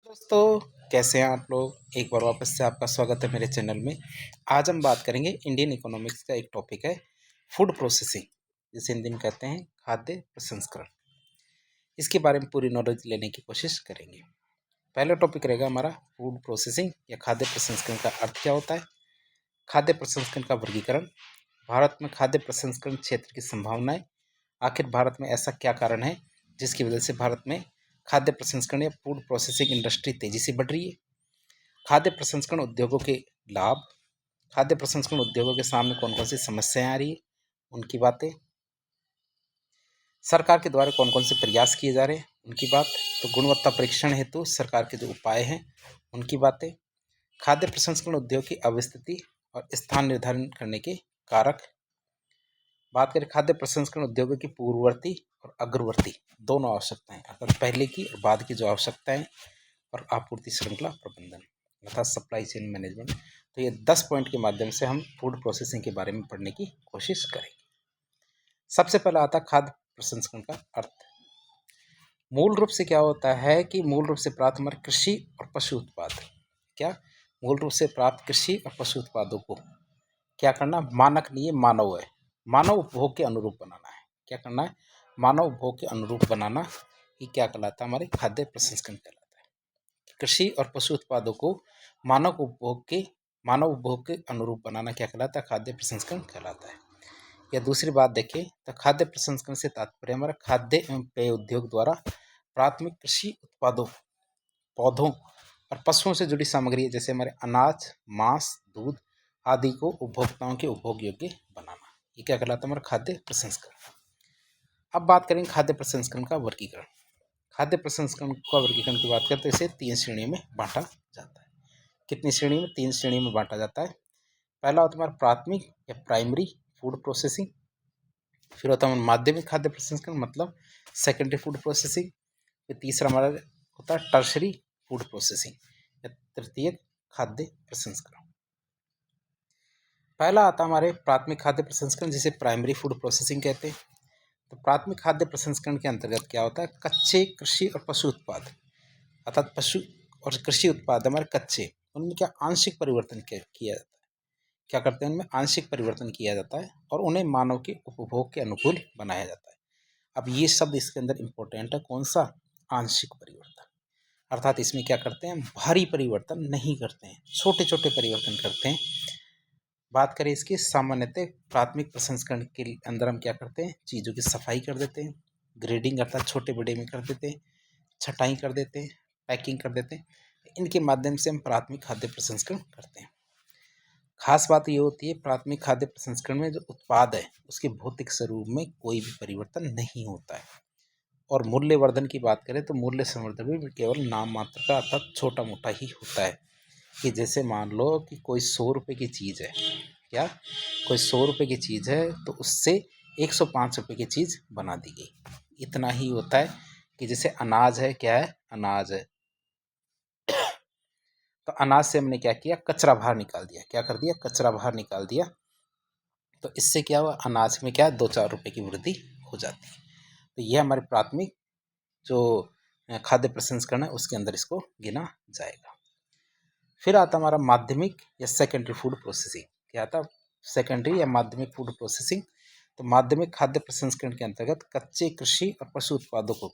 दोस्तों, कैसे हैं आप लोग। एक बार वापस से आपका स्वागत है मेरे चैनल में। आज हम बात करेंगे इंडियन इकोनॉमिक्स का एक टॉपिक है फूड प्रोसेसिंग, जिसे हिंदी में कहते हैं खाद्य प्रसंस्करण। इसके बारे में पूरी नॉलेज लेने की कोशिश करेंगे। पहला टॉपिक रहेगा हमारा फूड प्रोसेसिंग या खाद्य प्रसंस्करण का अर्थ क्या होता है, खाद्य प्रसंस्करण का वर्गीकरण, भारत में खाद्य प्रसंस्करण क्षेत्र की संभावनाएं, आखिर भारत में ऐसा क्या कारण है जिसकी वजह से भारत में खाद्य प्रसंस्करण या फूड प्रोसेसिंग इंडस्ट्री तेजी से बढ़ रही है, खाद्य प्रसंस्करण उद्योगों के लाभ, खाद्य प्रसंस्करण उद्योगों के सामने कौन कौन सी समस्याएं आ रही है उनकी बातें, सरकार के द्वारा कौन कौन से प्रयास किए जा रहे हैं उनकी बात, तो गुणवत्ता परीक्षण हेतु सरकार के जो उपाय हैं उनकी बातें, खाद्य प्रसंस्करण उद्योग की अवस्थिति और स्थान निर्धारण करने के कारक। बात करें खाद्य प्रसंस्करण उद्योगों की पूर्ववर्ती और अग्रवर्ती दोनों आवश्यकताएं, अर्थात पहले की और बाद की जो आवश्यकताएं और आपूर्ति श्रृंखला प्रबंधन अर्थात सप्लाई चेन मैनेजमेंट। तो ये 10 पॉइंट के माध्यम से हम फूड प्रोसेसिंग के बारे में पढ़ने की कोशिश करेंगे। सबसे पहला आता खाद्य प्रसंस्करण का अर्थ। मूल रूप से क्या होता है कि मूल रूप से प्राप्त हमारे कृषि और पशु उत्पाद, क्या मूल रूप से प्राप्त कृषि और पशु उत्पादों को क्या करना, मानक लिए मानव है, मानव उपभोग के अनुरूप बनाना है। क्या करना है, मानव उपभोग के अनुरूप बनाना ही क्या कहलाता है, हमारे खाद्य प्रसंस्करण कहलाता है। कृषि और पशु उत्पादों को मानव उपभोग के अनुरूप बनाना क्या कहलाता है, खाद्य प्रसंस्करण कहलाता है। या दूसरी बात देखें तो खाद्य प्रसंस्करण से तात्पर्य हमारा खाद्य एवं पेय उद्योग द्वारा प्राथमिक कृषि उत्पादों, पौधों और पशुओं से जुड़ी सामग्री जैसे हमारे अनाज, मांस, दूध आदि को उपभोक्ताओं के उपभोग योग्य बनाना, ये क्या कहलाता है, हमारा खाद्य प्रसंस्करण। अब बात करेंगे खाद्य प्रसंस्करण का वर्गीकरण। खाद्य प्रसंस्करण का वर्गीकरण की बात करें तो इसे 3 श्रेणियों में बांटा जाता है। कितनी श्रेणी में, 3 श्रेणी में बांटा जाता है। पहला होता है हमारा प्राथमिक या प्राइमरी फूड प्रोसेसिंग, फिर होता है माध्यमिक खाद्य प्रसंस्करण मतलब सेकेंडरी फूड प्रोसेसिंग, फिर तीसरा हमारा होता है टर्शरी फूड प्रोसेसिंग या तृतीय खाद्य प्रसंस्करण। पहला आता हमारे प्राथमिक खाद्य प्रसंस्करण जिसे प्राइमरी फूड प्रोसेसिंग कहते हैं। तो प्राथमिक खाद्य प्रसंस्करण के अंतर्गत क्या होता है, कच्चे कृषि और पशु उत्पाद अर्थात पशु और कृषि उत्पाद हमारे कच्चे, उनमें क्या आंशिक परिवर्तन किया जाता है। क्या करते हैं, उनमें आंशिक परिवर्तन किया जाता है और उन्हें मानव के उपभोग के अनुकूल बनाया जाता है। अब ये शब्द इसके अंदर इंपॉर्टेंट है, कौन सा, आंशिक परिवर्तन। अर्थात इसमें क्या करते हैं, भारी परिवर्तन नहीं करते हैं, छोटे छोटे परिवर्तन करते हैं। बात करें इसकी सामान्यतः प्राथमिक प्रसंस्करण के अंदर हम क्या करते हैं, चीज़ों की सफाई कर देते हैं, ग्रेडिंग अर्थात छोटे बड़े में कर देते हैं, छटाई कर देते हैं, पैकिंग कर देते हैं। इनके माध्यम से हम प्राथमिक खाद्य प्रसंस्करण करते हैं। खास बात ये होती है प्राथमिक खाद्य प्रसंस्करण में जो उत्पाद है उसके भौतिक स्वरूप में कोई भी परिवर्तन नहीं होता है। और मूल्यवर्धन की बात करें तो मूल्य संवर्धन भी केवल नाम मात्र का अर्थात छोटा मोटा ही होता है। कि जैसे मान लो कि कोई 100 रुपये की चीज़ है, क्या कोई 100 रुपये की चीज़ है तो उससे 105 रुपये की चीज़ बना दी गई, इतना ही होता है। कि जैसे अनाज है, क्या है, अनाज है, तो अनाज से हमने क्या किया, कचरा बाहर निकाल दिया, क्या कर दिया, कचरा बाहर निकाल दिया। तो इससे क्या हुआ, अनाज में क्या 2-4 रुपये की वृद्धि हो जाती है। तो यह हमारे प्राथमिक जो खाद्य प्रसंस्करण है उसके अंदर इसको गिना जाएगा। फिर आता हमारा माध्यमिक या सेकेंडरी फूड प्रोसेसिंग। क्या आता, सेकेंडरी या माध्यमिक फूड प्रोसेसिंग। तो माध्यमिक खाद्य प्रसंस्करण के अंतर्गत कच्चे कृषि और पशु उत्पादों को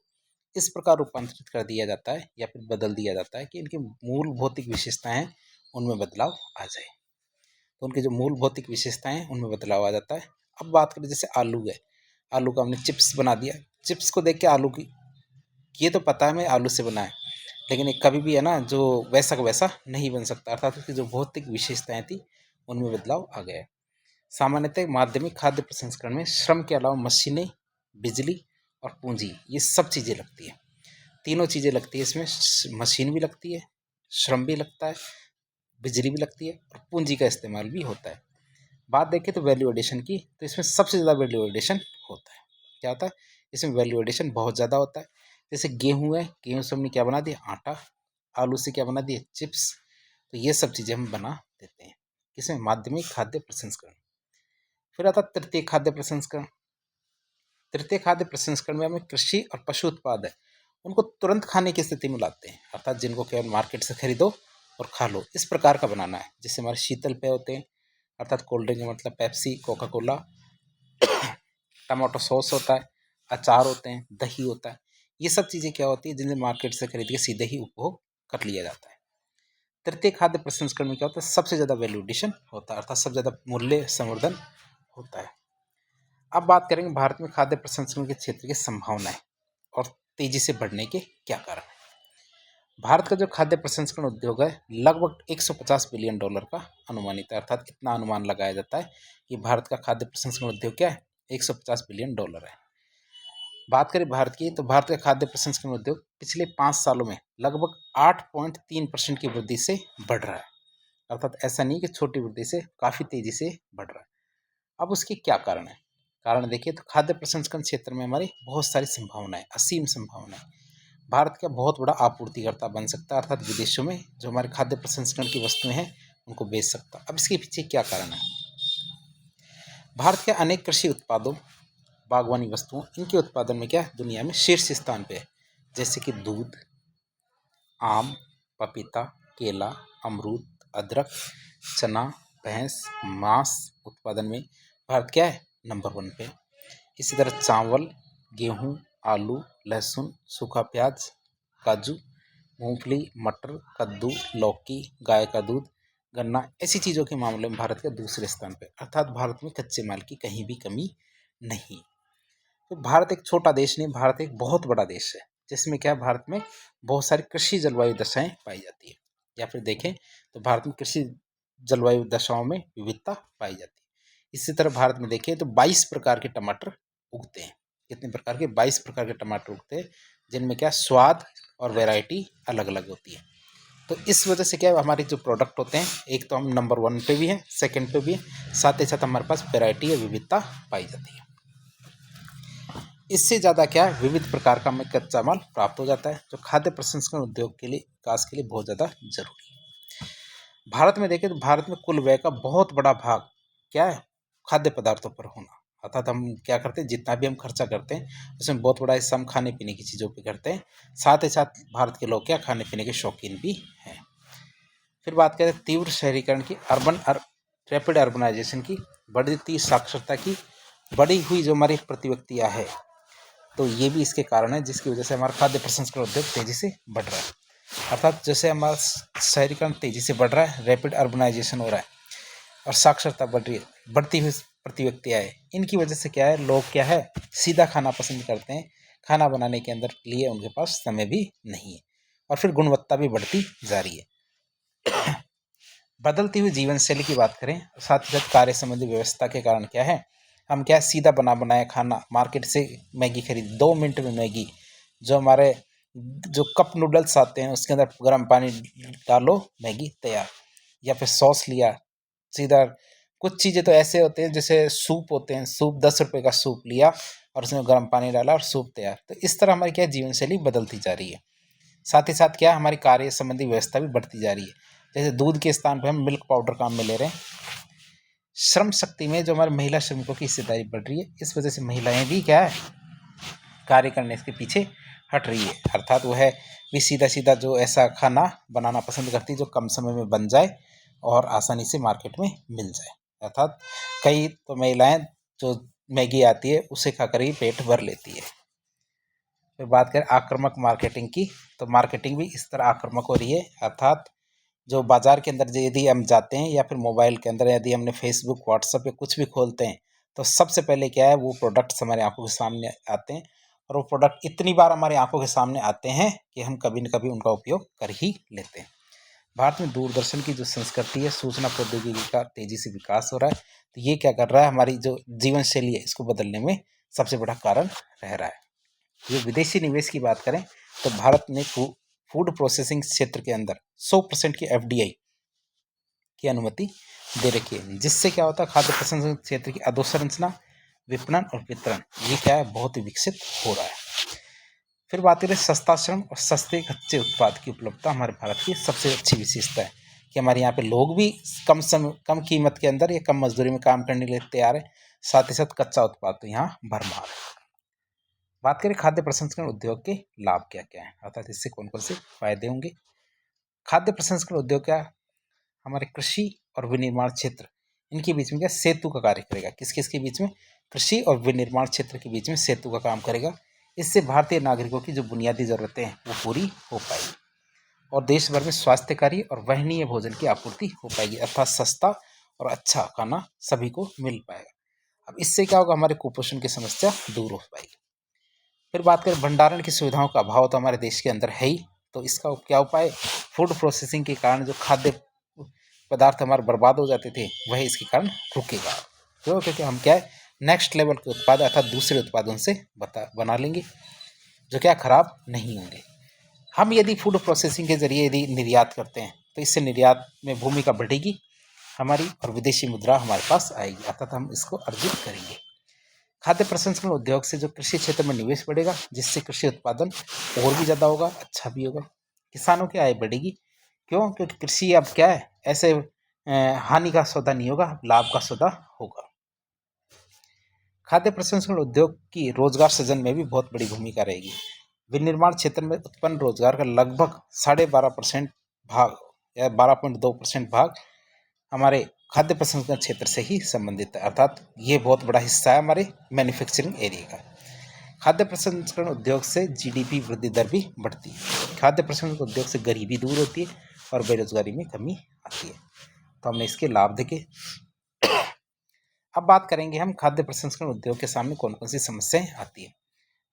इस प्रकार रूपांतरित कर दिया जाता है या फिर बदल दिया जाता है कि इनकी मूल भौतिक विशेषताएं हैं उनमें बदलाव आ जाए। तो उनकी जो मूल भौतिक विशेषताएं हैं उनमें बदलाव आ जाता है। अब बात करें जैसे आलू है, आलू का हमने चिप्स बना दिया, चिप्स को देख के आलू की ये तो पता है मैं आलू से बना है, लेकिन एक कभी भी है ना जो वैसा का वैसा नहीं बन सकता, अर्थात उसकी जो भौतिक विशेषताएं थी उनमें बदलाव आ गया है। सामान्यतः माध्यमिक खाद्य प्रसंस्करण में श्रम के अलावा मशीनें, बिजली और पूंजी ये सब चीज़ें लगती है। तीनों चीज़ें लगती है इसमें, मशीन भी लगती है, श्रम भी लगता है, बिजली भी लगती है और पूंजी का इस्तेमाल भी होता है। बात देखें तो वैल्यू एडिशन की, तो इसमें सबसे ज़्यादा वैल्यू एडिशन होता है। क्या होता है, इसमें वैल्यू एडिशन बहुत ज़्यादा होता है। जैसे गेहूँ है, गेहूँ से हमने क्या बना दिया, आटा, आलू से क्या बना दिया, चिप्स। तो ये सब चीज़ें हम बना देते हैं किसमें, माध्यमिक खाद्य प्रसंस्करण। फिर आता तृतीय खाद्य प्रसंस्करण। तृतीय खाद्य प्रसंस्करण में हमें कृषि और पशु उत्पाद है उनको तुरंत खाने की स्थिति में लाते हैं, अर्थात जिनको केवल मार्केट से खरीदो और खा लो, इस प्रकार का बनाना है। जैसे हमारे शीतल पेय होते हैं, अर्थात कोल्ड ड्रिंक मतलब Pepsi, Coca Cola, tomato sauce होता है, अचार होते हैं, दही होता है। ये सब चीज़ें क्या होती है, जिन्हें मार्केट से खरीद के सीधे ही उपभोग कर लिया जाता है। तृतीय खाद्य प्रसंस्करण में क्या होता है, सबसे ज़्यादा वैल्यू एडिशन होता है, अर्थात सबसे ज़्यादा मूल्य संवर्धन होता है। अब बात करेंगे भारत में खाद्य प्रसंस्करण के क्षेत्र की संभावनाएं और तेजी से बढ़ने के क्या कारण हैं। भारत का जो खाद्य प्रसंस्करण उद्योग है लगभग 150 बिलियन डॉलर का अनुमानित है, अर्थात इतना अनुमान लगाया जाता है कि भारत का खाद्य प्रसंस्करण उद्योग क्या है, 150 बिलियन डॉलर है। बात करें भारत की, तो भारत का खाद्य प्रसंस्करण उद्योग पिछले 5 सालों में लगभग 8.3% की वृद्धि से बढ़ रहा है, अर्थात ऐसा नहीं कि छोटी वृद्धि से, काफ़ी तेजी से बढ़ रहा है। अब उसके क्या कारण है? कारण देखिए तो खाद्य प्रसंस्करण क्षेत्र में हमारी बहुत सारी संभावनाएं, असीम संभावनाएं। भारत का बहुत बड़ा आपूर्तिकर्ता बन सकता है, अर्थात विदेशों में जो हमारे खाद्य प्रसंस्करण की वस्तुएं हैं उनको बेच सकता है। अब इसके पीछे क्या कारण है? भारत के अनेक कृषि उत्पादों, बागवानी वस्तुओं, इनके उत्पादन में क्या है, दुनिया में शीर्ष स्थान पे है। जैसे कि दूध, आम, पपीता, केला, अमरूद, अदरक, चना, भैंस, मांस उत्पादन में भारत क्या है, नंबर 1 पे। इसी तरह चावल, गेहूं, आलू, लहसुन, सूखा प्याज, काजू, मूंगफली, मटर, कद्दू, लौकी, गाय का दूध, गन्ना, ऐसी चीज़ों के मामले में भारत के दूसरे स्थान पे, अर्थात भारत में कच्चे माल की कहीं भी कमी नहीं। तो भारत एक छोटा देश नहीं, भारत एक बहुत बड़ा देश है, जिसमें क्या है, भारत में बहुत सारी कृषि जलवायु दशाएं पाई जाती है। या फिर देखें तो भारत में कृषि जलवायु दशाओं में विविधता पाई जाती है। इसी तरह भारत में देखें तो 22 प्रकार के टमाटर उगते हैं। कितने प्रकार के? 22 प्रकार के टमाटर उगते हैं, जिनमें क्या स्वाद और वैरायटी अलग अलग होती है। तो इस वजह से क्या है, हमारे जो प्रोडक्ट होते हैं, एक तो हम नंबर 1 पे भी हैं, सेकंड पे भी हैं, साथ ही साथ हमारे पास वैरायटी या विविधता पाई जाती है। इससे ज़्यादा क्या है, विविध प्रकार का हमें कच्चा माल प्राप्त हो जाता है, जो खाद्य प्रसंस्करण उद्योग के लिए, विकास के लिए बहुत ज़्यादा जरूरी है। भारत में देखें तो भारत में कुल व्यय का बहुत बड़ा भाग क्या है, खाद्य पदार्थों पर होना, अर्थात हम क्या करते हैं, जितना भी हम खर्चा करते हैं उसमें बहुत बड़ा हिस्सा हम खाने पीने की चीज़ों पे करते हैं। साथ ही साथ भारत के लोग क्या खाने पीने के शौकीन भी हैं। फिर बात करें तीव्र शहरीकरण की, रैपिड अर्बनाइजेशन की, बढ़ती साक्षरता की, बढ़ी हुई जो हमारी प्रतिव्यक्तियाँ है, तो ये भी इसके कारण है, जिसकी वजह से हमारा खाद्य प्रसंस्करण उद्योग तेजी से बढ़ रहा है। अर्थात जैसे हमारा शहरीकरण तेजी से बढ़ रहा है, रैपिड अर्बनाइजेशन हो रहा है और साक्षरता बढ़ रही है, बढ़ती हुई प्रतिव्यक्तियाँ है, इनकी वजह से क्या है, लोग क्या है, सीधा खाना पसंद करते हैं। खाना बनाने के अंदर लिए उनके पास समय भी नहीं है, और फिर गुणवत्ता भी बढ़ती जा रही है। बदलती हुई जीवन शैली की बात करें, साथ ही साथ कार्य संबंधी व्यवस्था के कारण क्या है, हम क्या सीधा बना बनाया खाना, मार्केट से मैगी खरीद, 2 मिनट में मैगी, जो हमारे जो कप नूडल्स आते हैं उसके अंदर गर्म पानी डालो, मैगी तैयार। या फिर सॉस लिया सीधा, कुछ चीज़ें तो ऐसे होते हैं, जैसे सूप होते हैं, सूप 10 रुपये का सूप लिया और उसमें गर्म पानी डाला और सूप तैयार। तो इस तरह हमारी क्या जीवन शैली बदलती जा रही है। साथ ही साथ क्या हमारी कार्य संबंधी व्यवस्था भी बढ़ती जा रही है। जैसे दूध के स्थान पर हम मिल्क पाउडर काम में ले रहे हैं। श्रम शक्ति में जो हमारे महिला श्रमिकों की हिस्सेदारी बढ़ रही है, इस वजह से महिलाएं भी क्या है, कार्य करने के पीछे हट रही है, अर्थात वह भी सीधा सीधा जो ऐसा खाना बनाना पसंद करती है जो कम समय में बन जाए और आसानी से मार्केट में मिल जाए। अर्थात कई तो महिलाएं जो मैगी आती है उसे खाकर ही पेट भर लेती है। फिर बात करें आक्रामक मार्केटिंग की, तो मार्केटिंग भी इस तरह आक्रामक हो रही है, अर्थात जो बाज़ार के अंदर यदि हम जाते हैं या फिर मोबाइल के अंदर यदि हमने फेसबुक, व्हाट्सएप या कुछ भी खोलते हैं, तो सबसे पहले क्या है, वो प्रोडक्ट्स हमारे आंखों के सामने आते हैं, और वो प्रोडक्ट इतनी बार हमारी आंखों के सामने आते हैं कि हम कभी न कभी उनका उपयोग कर ही लेते हैं। भारत में दूरदर्शन की जो संस्कृति है, सूचना प्रौद्योगिकी का तेजी से विकास हो रहा है, तो ये क्या कर रहा है, हमारी जो जीवन शैली है इसको बदलने में सबसे बड़ा कारण रह रहा है। ये विदेशी निवेश की बात करें तो भारत ने फूड प्रोसेसिंग क्षेत्र के अंदर 100% की एफडीआई की अनुमति दे रखी है, जिससे क्या होता है, खाद्य प्रसंस्करण क्षेत्र की अधोसंरचना, विपणन और वितरण, ये क्या है, बहुत ही विकसित हो रहा है। फिर बात करें सस्ता श्रम और सस्ते कच्चे उत्पाद की उपलब्धता, हमारे भारत की सबसे अच्छी विशेषता है कि हमारे यहाँ पे लोग भी कम कीमत के अंदर या कम मजदूरी में काम करने के लिए तैयार है। साथ ही साथ कच्चा उत्पाद तो यहाँ भरमार है। बात करें खाद्य प्रसंस्करण उद्योग के लाभ क्या क्या है, अर्थात इससे कौन कौन से फायदे होंगे। खाद्य प्रसंस्करण उद्योग क्या हमारे कृषि और विनिर्माण क्षेत्र इनके बीच में क्या सेतु का कार्य करेगा। किस किस के बीच में, कृषि और विनिर्माण क्षेत्र के बीच में सेतु का काम करेगा। इससे भारतीय नागरिकों की जो बुनियादी जरूरतें हैं वो पूरी हो पाएगी और देश भर में स्वास्थ्यकारी और वहनीय भोजन की आपूर्ति हो पाएगी, अर्थात सस्ता और अच्छा खाना सभी को मिल पाएगा। अब इससे क्या होगा, हमारे कुपोषण की समस्या दूर हो पाएगी। फिर बात करें भंडारण की सुविधाओं का अभाव तो हमारे देश के अंदर है ही, तो इसका क्या उपाय, फूड प्रोसेसिंग के कारण जो खाद्य पदार्थ हमारे बर्बाद हो जाते थे वह इसके कारण रुकेगा। क्यों, क्योंकि हम क्या है नेक्स्ट लेवल के उत्पाद अर्थात दूसरे उत्पादों से बना लेंगे जो क्या खराब नहीं होंगे। हम यदि फूड प्रोसेसिंग के जरिए यदि निर्यात करते हैं तो इससे निर्यात में भूमिका बढ़ेगी हमारी और विदेशी मुद्रा हमारे पास आएगी, अर्थात हम इसको अर्जित करेंगे। खाद्य प्रसंस्करण उद्योग से जो कृषि क्षेत्र में निवेश बढ़ेगा जिससे कृषि उत्पादन और भी ज़्यादा होगा, अच्छा भी होगा, किसानों की आय बढ़ेगी। क्यों, क्योंकि कृषि अब क्या है ऐसे हानि का सौदा नहीं होगा, लाभ का सौदा होगा। खाद्य प्रसंस्करण उद्योग की रोजगार सृजन में भी बहुत बड़ी भूमिका रहेगी। विनिर्माण क्षेत्र में उत्पन्न रोजगार का लगभग 12.5% भाग या 12.2% भाग हमारे खाद्य प्रसंस्करण क्षेत्र से ही संबंधित है, अर्थात ये बहुत बड़ा हिस्सा है हमारे मैन्युफैक्चरिंग एरिया का। खाद्य प्रसंस्करण उद्योग से जीडीपी वृद्धि दर भी बढ़ती है। खाद्य प्रसंस्करण उद्योग से गरीबी दूर होती है और बेरोजगारी में कमी आती है। तो हमने इसके लाभ देखे। अब बात करेंगे हम खाद्य प्रसंस्करण उद्योग के सामने कौन कौन सी समस्याएं आती है।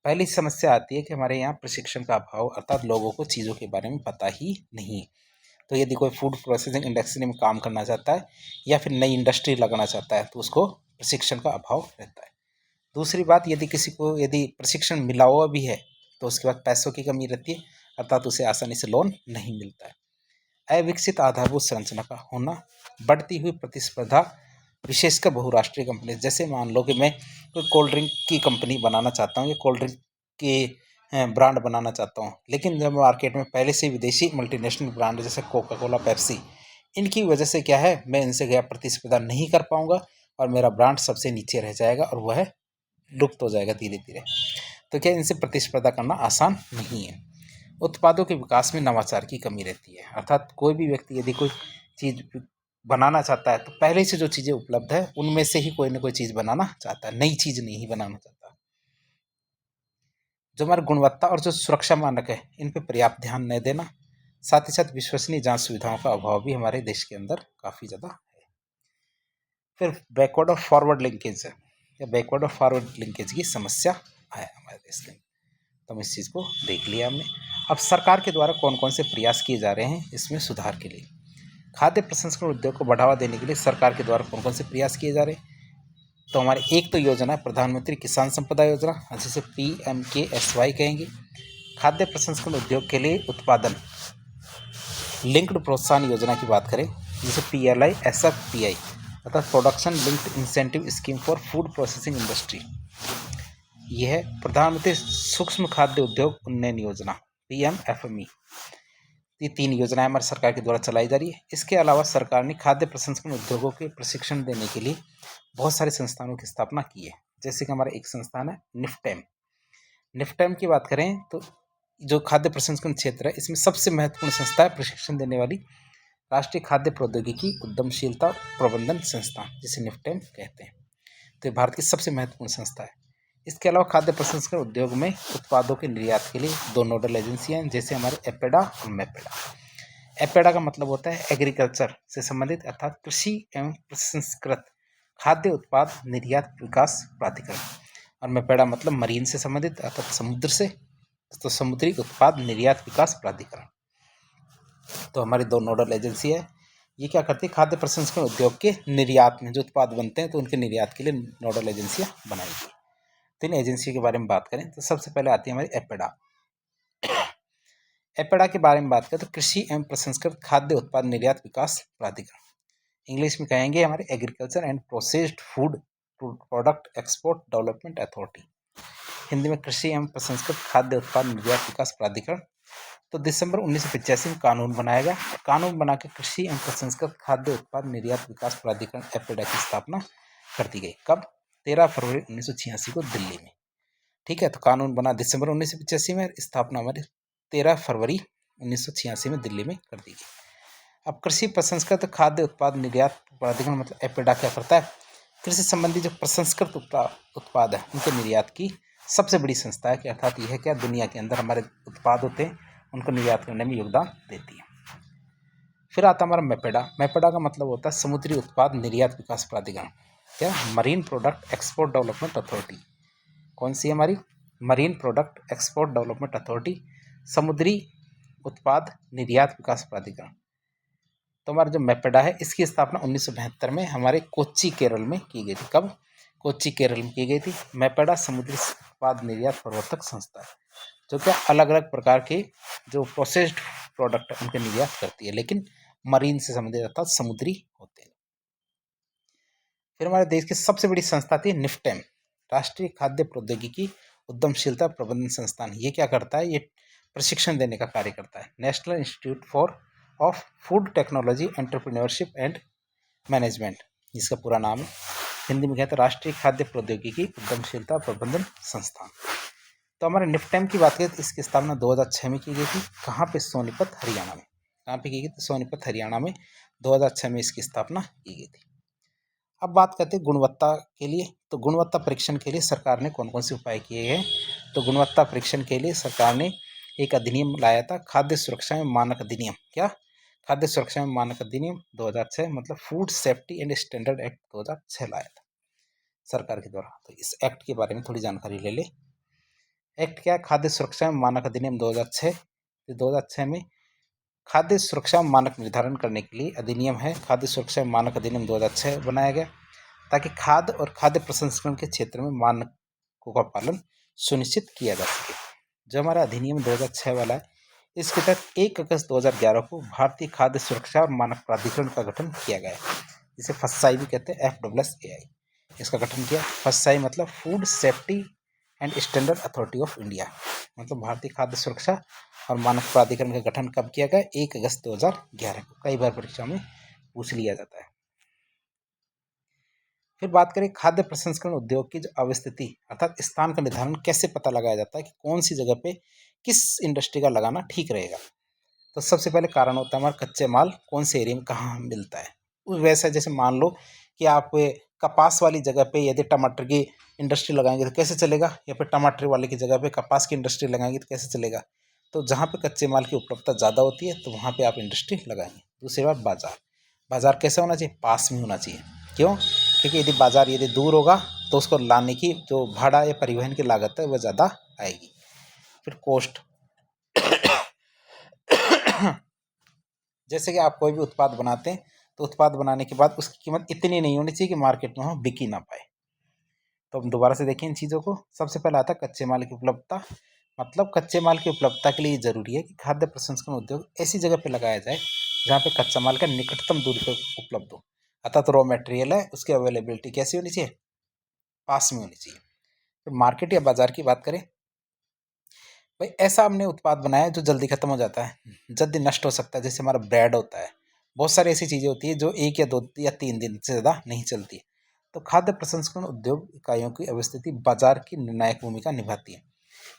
पहली समस्या आती है कि हमारे यहाँ प्रशिक्षण का अभाव, अर्थात लोगों को चीज़ों के बारे में पता ही नहीं है। तो यदि कोई फूड प्रोसेसिंग इंडस्ट्री में काम करना चाहता है या फिर नई इंडस्ट्री लगाना चाहता है तो उसको प्रशिक्षण का अभाव रहता है। दूसरी बात, यदि किसी को यदि प्रशिक्षण मिला हुआ भी है तो उसके बाद पैसों की कमी रहती है, अर्थात उसे आसानी से लोन नहीं मिलता है। अविकसित आधारभूत संरचना का होना, बढ़ती हुई प्रतिस्पर्धा, विशेषकर बहुराष्ट्रीय कंपनी, जैसे मान लो कि मैं कोई कोल्ड ड्रिंक की कंपनी बनाना चाहता हूँ या कोल्ड ड्रिंक के ब्रांड बनाना चाहता हूँ, लेकिन जब मार्केट में पहले से विदेशी मल्टीनेशनल ब्रांड जैसे कोका कोला, पेप्सी, इनकी वजह से क्या है मैं इनसे क्या प्रतिस्पर्धा नहीं कर पाऊंगा और मेरा ब्रांड सबसे नीचे रह जाएगा और वह लुप्त हो जाएगा धीरे धीरे। तो क्या इनसे प्रतिस्पर्धा करना आसान नहीं है। उत्पादों के विकास में नवाचार की कमी रहती है, अर्थात कोई भी व्यक्ति यदि कोई चीज़ बनाना चाहता है तो पहले से जो चीज़ें उपलब्ध है उनमें से ही कोई ना कोई चीज़ बनाना चाहता है, नई चीज़ नहीं बनाना चाहता। जो हमारी गुणवत्ता और जो सुरक्षा मानक है इन पर पर्याप्त ध्यान नहीं देना, साथ ही साथ विश्वसनीय जांच सुविधाओं का अभाव भी हमारे देश के अंदर काफ़ी ज़्यादा है। फिर बैकवर्ड और फॉरवर्ड लिंकेज है, या बैकवर्ड और फॉरवर्ड लिंकेज की समस्या है हमारे देश के अंदर। तो हम इस चीज़ को देख लिया हमने। अब सरकार के द्वारा कौन कौन से प्रयास किए जा रहे हैं इसमें सुधार के लिए। खाद्य प्रसंस्करण उद्योग को बढ़ावा देने के लिए सरकार के द्वारा कौन कौन से प्रयास किए जा रहे हैं, तो हमारे एक तो योजना है प्रधानमंत्री किसान संपदा योजना, जिसे PMKSY कहेंगे। खाद्य प्रसंस्करण उद्योग के लिए उत्पादन लिंक्ड प्रोत्साहन योजना की बात करें जिसे PLI SFPI अर्थात production linked incentive scheme for food processing industry, यह है प्रधानमंत्री सूक्ष्म खाद्य उद्योग उन्नयन योजना PMFME। ये 3 योजनाएं हमारी सरकार के द्वारा चलाई जा रही है। इसके अलावा सरकार ने खाद्य प्रसंस्करण उद्योगों के प्रशिक्षण देने के लिए बहुत सारे संस्थानों की स्थापना की है, जैसे कि हमारा एक संस्थान है निफ्टेम। निफ्टेम की बात करें तो जो खाद्य प्रसंस्करण क्षेत्र है इसमें सबसे महत्वपूर्ण संस्था है प्रशिक्षण देने वाली राष्ट्रीय खाद्य प्रौद्योगिकी उद्यमशीलता प्रबंधन संस्थान, जिसे निफ्टेम कहते हैं। तो ये भारत की सबसे महत्वपूर्ण संस्था है। इसके अलावा खाद्य प्रसंस्करण उद्योग में उत्पादों के निर्यात के लिए 2 नोडल एजेंसियां हैं, जैसे हमारे एपेडा और मैपेडा। एपेडा का मतलब होता है एग्रीकल्चर से संबंधित अर्थात कृषि एवं प्रसंस्कृत खाद्य उत्पाद निर्यात विकास प्राधिकरण, और मैपेडा मतलब मरीन से संबंधित अर्थात समुद्र से, तो समुद्री उत्पाद निर्यात विकास प्राधिकरण। तो हमारी 2 नोडल एजेंसी है, ये क्या करती है खाद्य प्रसंस्करण उद्योग के निर्यात में जो उत्पाद बनते हैं तो उनके निर्यात के लिए नोडल एजेंसियां बनाई गई। तो इन एजेंसी के बारे में बात करें तो सबसे पहले आती है हमारी एपेडा। एपेडा के बारे में बात करें तो कृषि एवं प्रसंस्कृत खाद्य उत्पाद निर्यात विकास प्राधिकरण, इंग्लिश में कहेंगे हमारे agriculture and processed food product export development authority, Hindi में कृषि एवं प्रसंस्कृत खाद्य उत्पाद निर्यात विकास प्राधिकरण। तो दिसंबर 1985 में कानून बनाया गया। कानून बना के कृषि एवं प्रसंस्कृत खाद्य उत्पाद निर्यात विकास प्राधिकरण एपेडा की स्थापना कर दी गई। कब? 13 फरवरी 1986 को दिल्ली में। ठीक है। तो कानून बना दिसंबर 1985 में, स्थापना हमारी 13 फरवरी 1986 में दिल्ली में कर दी गई। अब कृषि प्रसंस्कृत खाद्य उत्पाद निर्यात प्राधिकरण मतलब एपेडा क्या करता है? कृषि संबंधी जो प्रसंस्कृत उत्पाद है उनके निर्यात की सबसे बड़ी संस्था है कि अर्थात यह क्या दुनिया के अंदर हमारे उत्पाद होते हैं उनको निर्यात करने में योगदान देती है। फिर आता हमारा मेपेडा। मेपेडा का मतलब होता है समुद्री उत्पाद निर्यात विकास प्राधिकरण, क्या marine product export development authority. कौन सी है हमारी? Marine product export development authority, समुद्री उत्पाद निर्यात विकास प्राधिकरण। तो हमारा जो मेपेडा है इसकी स्थापना 1972 में हमारे कोच्चि केरल में की गई थी। कब? कोच्चि केरल में की गई थी। मेपेडा समुद्री उत्पाद निर्यात प्रवर्तक संस्था है जो क्या अलग अलग प्रकार के जो प्रोसेस्ड प्रोडक्ट है उनके निर्यात करती है, लेकिन मरीन से संबंधित अर्थात समुद्री होते हैं। फिर हमारे देश की सबसे बड़ी संस्था थी निफ्टेम, राष्ट्रीय खाद्य प्रौद्योगिकी उद्यमशीलता प्रबंधन संस्थान। ये क्या करता है? ये प्रशिक्षण देने का कार्य करता है। National institute for of food technology entrepreneurship and management, जिसका पूरा नाम है, हिंदी में कहते हैं राष्ट्रीय खाद्य प्रौद्योगिकी उद्यमशीलता प्रबंधन संस्थान। तो हमारे निफ्टेम की बात करें तो इसकी स्थापना 2006 में की गई थी। कहाँ पे? सोनीपत हरियाणा में। कहाँ पे की गई थी? सोनीपत हरियाणा में 2006 में इसकी स्थापना की गई थी। अब बात करते हैं गुणवत्ता के लिए। तो गुणवत्ता परीक्षण के लिए सरकार ने कौन कौन से उपाय किए हैं? तो गुणवत्ता परीक्षण के लिए सरकार ने एक अधिनियम लाया था, खाद्य सुरक्षा एवं मानक अधिनियम। क्या? खाद्य सुरक्षा एवं मानक अधिनियम 2006 मतलब food safety and standard act 2006 लाया था सरकार के द्वारा। तो इस एक्ट के बारे में थोड़ी जानकारी ले ले। एक्ट क्या है? खाद्य सुरक्षा एवं मानक अधिनियम 2006। 2006 में खाद्य सुरक्षा मानक निर्धारण करने के लिए अधिनियम है, खाद्य सुरक्षा मानक अधिनियम 2006 बनाया गया ताकि खाद्य और खाद्य प्रसंस्करण के क्षेत्र में मानकों का पालन सुनिश्चित किया जा सके। जो हमारा अधिनियम 2006 वाला है इसके तहत 1 अगस्त 2011 को भारतीय खाद्य सुरक्षा और मानक प्राधिकरण का गठन किया गया, जिसे फसाई भी कहते हैं, FSSAI। इसका गठन किया। फसाई मतलब food safety and standard authority of India, मतलब भारतीय खाद्य सुरक्षा और मानक प्राधिकरण का गठन कब किया गया? 1 अगस्त 2011 को। कई बार परीक्षा में पूछ लिया जाता है। फिर बात करें खाद्य प्रसंस्करण उद्योग की जो अवस्थिति अर्थात स्थान का निर्धारण कैसे पता लगाया जाता है कि कौन सी जगह पे किस इंडस्ट्री का लगाना ठीक रहेगा। तो सबसे पहले कारण होता है हमारा कच्चे माल कौन से एरिया में कहाँ मिलता है। वैसा जैसे मान लो कि आप कपास वाली जगह पे यदि टमाटर की इंडस्ट्री लगाएंगे तो कैसे चलेगा, या फिर टमाटर वाले की जगह पे कपास की इंडस्ट्री लगाएंगे तो कैसे चलेगा। तो जहाँ पे कच्चे माल की उपलब्धता ज़्यादा होती है तो वहाँ पे आप इंडस्ट्री लगाएंगे। दूसरी बात बाजार, बाजार कैसा होना चाहिए? पास में होना चाहिए। क्यों? क्योंकि यदि बाजार यदि दूर होगा तो उसको लाने की जो भाड़ा या परिवहन की लागत है वह ज़्यादा आएगी। फिर कॉस्ट जैसे कि आप कोई भी उत्पाद बनाते हैं तो उत्पाद बनाने के बाद उसकी कीमत इतनी नहीं होनी चाहिए कि मार्केट में बिक ही ना पाए। तो हम दोबारा से देखें इन चीज़ों को। सबसे पहले आता है कच्चे माल की उपलब्धता, मतलब कच्चे माल की उपलब्धता के लिए ज़रूरी है कि खाद्य प्रसंस्करण उद्योग ऐसी जगह पर लगाया जाए जहाँ पे कच्चा माल का निकटतम दूरी पर उपलब्ध हो, अर्थात रॉ मटेरियल है उसकी अवेलेबिलिटी कैसी होनी चाहिए? पास में होनी चाहिए। फिर मार्केट या बाजार की बात करें, भाई ऐसा हमने उत्पाद बनाया है जो जल्दी खत्म हो जाता है, जल्दी नष्ट हो सकता है, जैसे हमारा ब्रेड होता है, बहुत सारी ऐसी चीज़ें होती है जो 1 या 2 या 3 दिन से ज़्यादा नहीं चलती। तो खाद्य प्रसंस्करण उद्योग इकाइयों की अवस्थिति बाजार की निर्णायक भूमिका निभाती है।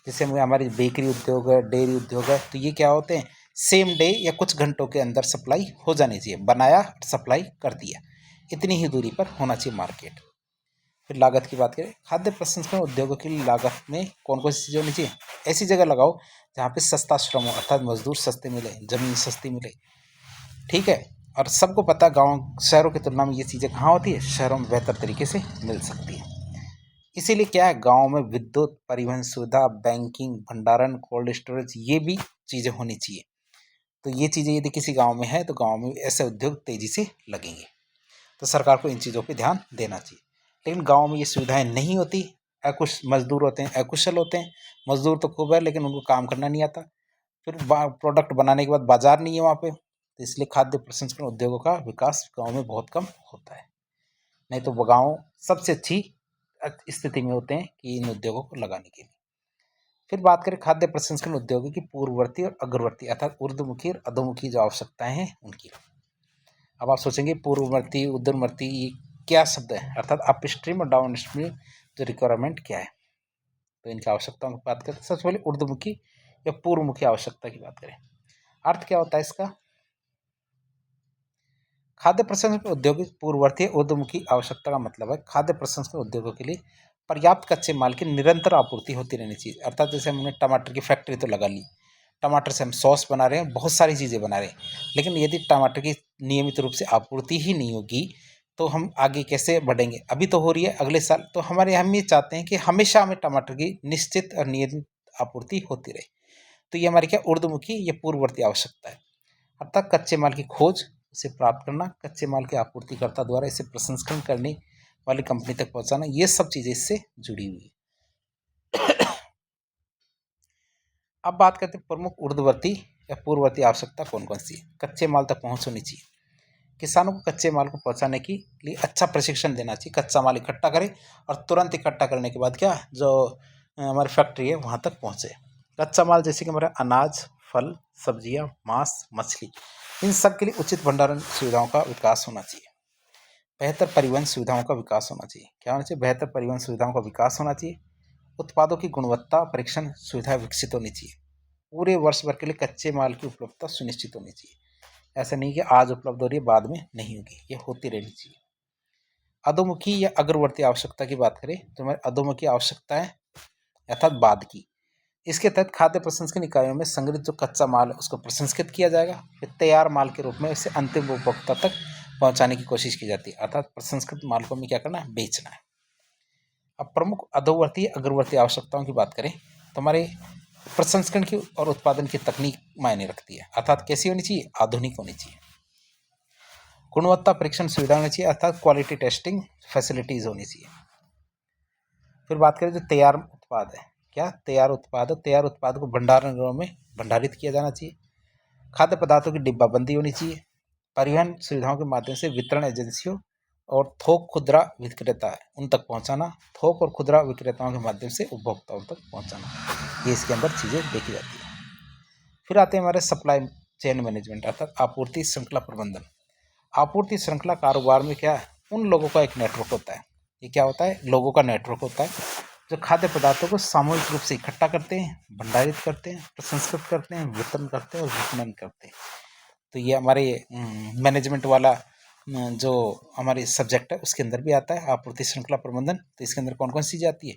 जैसे हमारी बेकरी उद्योग है, डेयरी उद्योग है, तो ये क्या होते हैं? सेम डे या कुछ घंटों के अंदर सप्लाई हो जानी चाहिए, बनाया सप्लाई कर दिया, इतनी ही दूरी पर होना चाहिए मार्केट। फिर लागत की बात करें, खाद्य प्रसंस्करण उद्योगों की लागत में कौन कौन सी चीज़ें होनी चाहिए? ऐसी जगह लगाओ जहाँ पे सस्ता श्रम हो, अर्थात मजदूर सस्ते मिले, जमीन सस्ती मिले। ठीक है। और सबको पता है गाँव शहरों की तुलना में ये चीज़ें कहाँ होती है? शहरों में बेहतर तरीके से मिल सकती है। इसीलिए क्या है, गाँव में विद्युत, परिवहन सुविधा, बैंकिंग, भंडारण, कोल्ड स्टोरेज, ये भी चीज़ें होनी चाहिए। तो ये चीज़ें यदि किसी गाँव में है तो गाँव में ऐसे उद्योग तेज़ी से लगेंगे। तो सरकार को इन चीज़ों पे ध्यान देना चाहिए। लेकिन गाँव में ये सुविधाएं नहीं होती, मजदूर होते हैं, अकुशल होते हैं। मजदूर तो खूब है लेकिन उनको काम करना नहीं आता। फिर प्रोडक्ट बनाने के बाद बाजार नहीं है वहाँ पे, तो इसलिए खाद्य प्रसंस्करण उद्योगों का विकास गाँव में बहुत कम होता है। नहीं तो वो गाँव सबसे अच्छी स्थिति में होते हैं कि इन उद्योगों को लगाने के लिए। फिर बात करें खाद्य प्रसंस्करण उद्योगों की पूर्ववर्ती और अग्रवर्ती अर्थात ऊर्ध्वमुखी और अधोमुखी जो आवश्यकताएं हैं उनकी। अब आप सोचेंगे पूर्ववर्ती उर्ध्ववर्ती ये क्या शब्द है, अर्थात अपस्ट्रीम और डाउनस्ट्रीम जो रिक्वायरमेंट क्या है। तो इनकी आवश्यकताओं की बात करते हैं। सबसे पहले ऊर्ध्वमुखी या पूर्वमुखी आवश्यकता की बात करें। अर्थ क्या होता है इसका? खाद्य प्रसंस्करण औद्योगिक पूर्ववर्ती ऊर्ध्वमुखी आवश्यकता का मतलब है खाद्य प्रसंस्करण उद्योगों के लिए पर्याप्त कच्चे माल की निरंतर आपूर्ति होती रहनी चाहिए। अर्थात जैसे हमने टमाटर की फैक्ट्री तो लगा ली, टमाटर से हम सॉस बना रहे हैं, बहुत सारी चीज़ें बना रहे हैं, लेकिन यदि टमाटर की नियमित रूप से आपूर्ति ही नहीं होगी तो हम आगे कैसे बढ़ेंगे? अभी तो हो रही है, अगले साल तो हम ये चाहते हैं कि हमेशा हमें टमाटर की निश्चित और नियमित आपूर्ति होती रहे। तो ये हमारी क्या ऊर्ध्वमुखी या पूर्ववर्ती आवश्यकता है। अर्थात कच्चे माल की खोज, उसे प्राप्त करना, कच्चे माल के आपूर्तिकर्ता द्वारा इसे प्रसंस्करण करने वाली कंपनी तक पहुंचाना, ये सब चीजें इससे जुड़ी हुई है। अब बात करते हैं प्रमुख ऊर्ध्ववर्ती या पूर्ववर्ती आवश्यकता कौन कौन सी है। कच्चे माल तक पहुंच होनी चाहिए। किसानों को कच्चे माल को पहुंचाने के लिए अच्छा प्रशिक्षण देना चाहिए। कच्चा माल इकट्ठा करें और तुरंत इकट्ठा करने के बाद क्या जो हमारी फैक्ट्री है वहां तक पहुंचे। कच्चा माल जैसे कि हमारे अनाज, फल, सब्जियां, मांस, मछली, इन सब के लिए उचित भंडारण सुविधाओं का विकास होना चाहिए। बेहतर परिवहन सुविधाओं का विकास होना चाहिए। क्या होना चाहिए? बेहतर परिवहन सुविधाओं का विकास होना चाहिए। उत्पादों की गुणवत्ता परीक्षण सुविधा विकसित होनी चाहिए। पूरे वर्ष भर के लिए कच्चे माल की उपलब्धता सुनिश्चित होनी चाहिए। ऐसा नहीं कि आज उपलब्ध हो रही है बाद में नहीं होगी, ये होती रहनी चाहिए। अधोमुखी या अग्रवर्ती आवश्यकता की बात करें तो हमारी अधोमुखी आवश्यकता है अर्थात बाद की। इसके तहत खाद्य प्रसंस्करण इकाइयों में संग्रहित जो कच्चा माल है उसको प्रसंस्कृत किया जाएगा, फिर तैयार माल के रूप में इसे अंतिम उपभोक्ता तक पहुंचाने की कोशिश की जाती है। अर्थात प्रसंस्कृत माल को हमें क्या करना है? बेचना है। अब प्रमुख अधोवर्ती अग्रवर्ती आवश्यकताओं की बात करें तो हमारे प्रसंस्करण की और उत्पादन की तकनीक मायने रखती है। अर्थात कैसी होनी चाहिए? आधुनिक होनी चाहिए। गुणवत्ता परीक्षण सुविधा होनी चाहिए, अर्थात क्वालिटी टेस्टिंग फैसिलिटीज होनी चाहिए। फिर बात करें जो तैयार उत्पाद है, क्या तैयार उत्पाद है? तैयार उत्पाद को भंडारण गृहों में भंडारित किया जाना चाहिए। खाद्य पदार्थों की डिब्बाबंदी होनी चाहिए। परिवहन सुविधाओं के माध्यम से वितरण एजेंसियों और थोक खुदरा विक्रेता है उन तक पहुंचाना, थोक और खुदरा विक्रेताओं के माध्यम से उपभोक्ताओं तक पहुंचाना, ये इसके अंदर चीज़ें देखी जाती है। फिर आते हैं हमारे सप्लाई चेन मैनेजमेंट अर्थात आपूर्ति श्रृंखला प्रबंधन। आपूर्ति श्रृंखला कारोबार में क्या है? उन लोगों का एक नेटवर्क होता है। ये क्या होता है? लोगों का नेटवर्क होता है जो खाद्य पदार्थों को सामूहिक रूप से इकट्ठा करते हैं, भंडारित करते हैं, प्रसंस्कृत करते हैं, वितरण करते हैं और विपणन करते हैं। तो ये हमारे मैनेजमेंट वाला जो हमारी सब्जेक्ट है उसके अंदर भी आता है आपूर्ति श्रृंखला प्रबंधन। तो इसके अंदर कौन कौन सी चीज़ें आती है?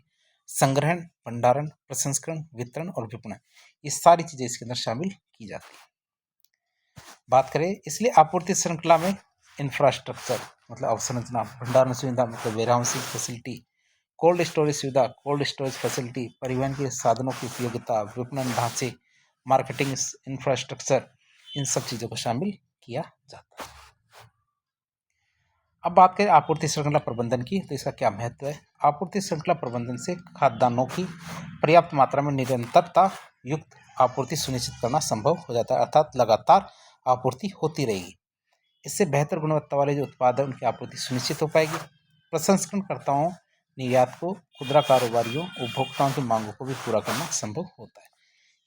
संग्रहण, भंडारण, प्रसंस्करण, वितरण और विपणन, ये सारी चीज़ें इसके अंदर शामिल की जाती है। बात करें इसलिए आपूर्ति श्रृंखला में इंफ्रास्ट्रक्चर मतलब अवसंरचना, भंडारण सुविधा मतलब warehousing facility, cold storage सुविधा, कोल्ड स्टोरेज फैसिलिटी, परिवहन के साधनों की उपयोगिता, विपणन ढांचे, मार्केटिंग इंफ्रास्ट्रक्चर, इन सब चीज़ों को शामिल किया जाता है। अब बात करें आपूर्ति श्रृंखला प्रबंधन की तो इसका क्या महत्व है। आपूर्ति श्रृंखला प्रबंधन से खाद्यान्नों की पर्याप्त मात्रा में निरंतरता युक्त आपूर्ति सुनिश्चित करना संभव हो जाता है, अर्थात लगातार आपूर्ति होती रहेगी। इससे बेहतर गुणवत्ता वाले जो उत्पाद है उनकी आपूर्ति सुनिश्चित हो पाएगी। प्रसंस्करणकर्ताओं, निर्यातकों, खुदरा कारोबारियों, उपभोक्ताओं की मांगों को भी पूरा करना संभव होता है।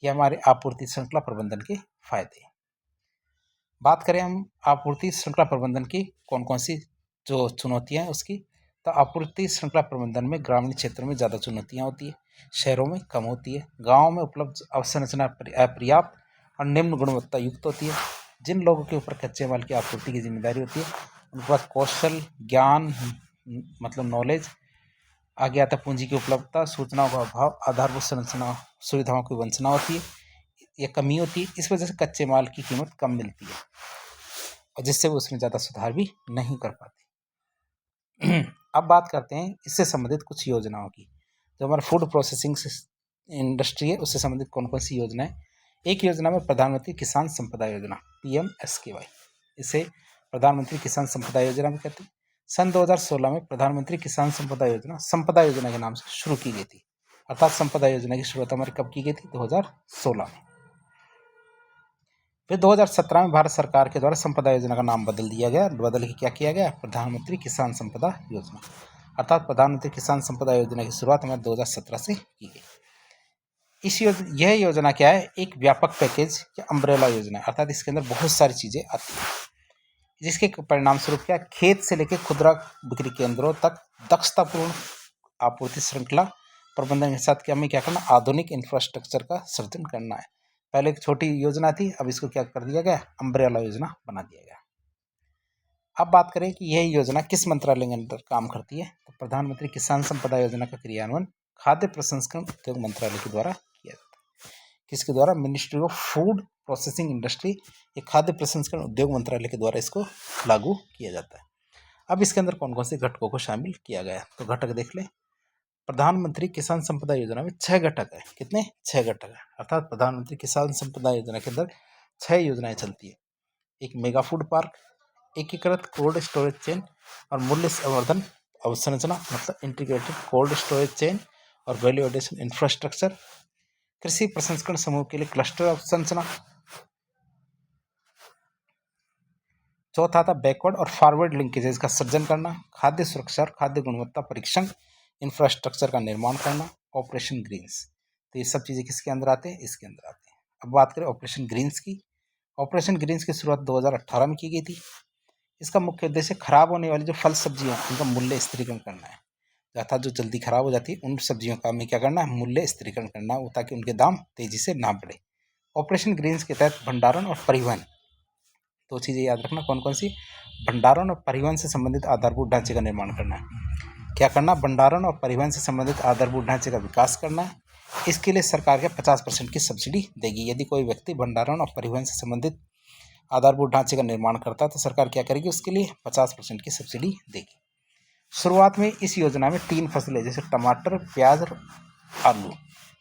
ये हमारे आपूर्ति श्रृंखला प्रबंधन के फायदे हैं। बात करें हम आपूर्ति श्रृंखला प्रबंधन की कौन कौन सी जो चुनौतियां हैं उसकी, तो आपूर्ति श्रृंखला प्रबंधन में ग्रामीण क्षेत्रों में ज़्यादा चुनौतियां होती है, शहरों में कम होती है। गाँव में उपलब्ध अवसंरचना अपर्याप्त और निम्न गुणवत्ता युक्त होती है। जिन लोगों के ऊपर कच्चे माल की आपूर्ति की जिम्मेदारी होती है उनके पास कौशल, ज्ञान मतलब नॉलेज, आगे आता पूंजी की उपलब्धता, सूचनाओं का अभाव, आधारभूत संरचना सुविधाओं की वंचना होती है या कमी होती है। इस वजह से कच्चे माल की कीमत कम मिलती है और जिससे वो उसमें ज़्यादा सुधार भी नहीं कर पाती। अब बात करते हैं इससे संबंधित कुछ योजनाओं की। जो हमारा फूड प्रोसेसिंग इंडस्ट्री है उससे संबंधित कौन कौन सी योजनाएं। एक योजना में प्रधानमंत्री किसान संपदा योजना PMSKY, इसे प्रधानमंत्री किसान संपदा योजना भी कहते हैं। सन 2016 में प्रधानमंत्री किसान संपदा योजना के नाम से शुरू की गई थी। अर्थात संपदा योजना की शुरुआत हमारी कब की गई थी? 2016 में। फिर 2017 में भारत सरकार के द्वारा संपदा योजना का नाम बदल दिया गया। बदल के क्या किया गया? प्रधानमंत्री किसान संपदा योजना। अर्थात प्रधानमंत्री किसान संपदा योजना की शुरुआत हमारे 2017 से की गई। यह योजना क्या है? एक व्यापक पैकेज या अम्ब्रेला योजना है, अर्थात इसके अंदर बहुत सारी चीज़ें आती हैं जिसके परिणाम स्वरूप क्या, खेत से लेकर खुदरा बिक्री केंद्रों तक दक्षतापूर्ण आपूर्ति श्रृंखला प्रबंधन के साथ क्या हमें क्या करना, आधुनिक इंफ्रास्ट्रक्चर का सृजन करना है। पहले एक छोटी योजना थी, अब इसको क्या कर दिया गया, अम्ब्रेला योजना बना दिया गया। अब बात करें कि यह योजना किस मंत्रालय के अंदर काम करती है, तो प्रधानमंत्री किसान संपदा योजना का क्रियान्वयन खाद्य प्रसंस्करण उद्योग मंत्रालय के द्वारा किया जाता है। किसके द्वारा, ministry of food processing industry, ये खाद्य प्रसंस्करण उद्योग मंत्रालय के द्वारा इसको लागू किया जाता है। अब इसके अंदर कौन कौन से घटकों को शामिल किया गया, तो घटक देख ले। प्रधानमंत्री किसान संपदा योजना में 6 घटक है। कितने, 6 घटक है। अर्थात प्रधानमंत्री किसान संपदा योजना के अंदर 6 योजनाएं चलती है। एक मेगा फूड पार्क, एकीकृत कोल्ड स्टोरेज चेन और मूल्य संवर्धन अवसंरचना, मतलब इंटीग्रेटेड कोल्ड स्टोरेज चेन और वैल्यू एडिशन इंफ्रास्ट्रक्चर, कृषि प्रसंस्करण समूह के लिए क्लस्टर अवसंरचना। चौथा था बैकवर्ड और फॉरवर्ड लिंकेजेस का सृजन करना, खाद्य सुरक्षा और खाद्य गुणवत्ता परीक्षण इंफ्रास्ट्रक्चर का निर्माण करना, ऑपरेशन ग्रीन्स। तो ये सब चीज़ें किसके अंदर आते हैं, इसके अंदर आते हैं। अब बात करें ऑपरेशन ग्रीन्स की। ऑपरेशन ग्रीन्स की शुरुआत 2018 में की गई थी। इसका मुख्य उद्देश्य खराब होने वाली जो फल सब्जियां उनका मूल्य स्थिरीकरण करना है। अर्थात जो जल्दी खराब हो जाती है उन सब्जियों का हमें क्या करना है, मूल्य स्थिरीकरण करना है, ताकि उनके दाम तेजी से ना बढ़े। ऑपरेशन ग्रीन्स के तहत भंडारण और परिवहन, दो चीज़ें याद रखना, कौन कौन सी, भंडारण और परिवहन से संबंधित आधारभूत ढांचे का निर्माण करना है। क्या करना, भंडारण और परिवहन से संबंधित आधारभूत ढांचे का विकास करना है। इसके लिए सरकार के 50% की सब्सिडी देगी। यदि कोई व्यक्ति भंडारण और परिवहन से संबंधित आधारभूत ढांचे का निर्माण करता है तो सरकार क्या करेगी, उसके लिए 50% की सब्सिडी देगी। शुरुआत में इस योजना में 3 फसलें जैसे टमाटर, प्याज और आलू,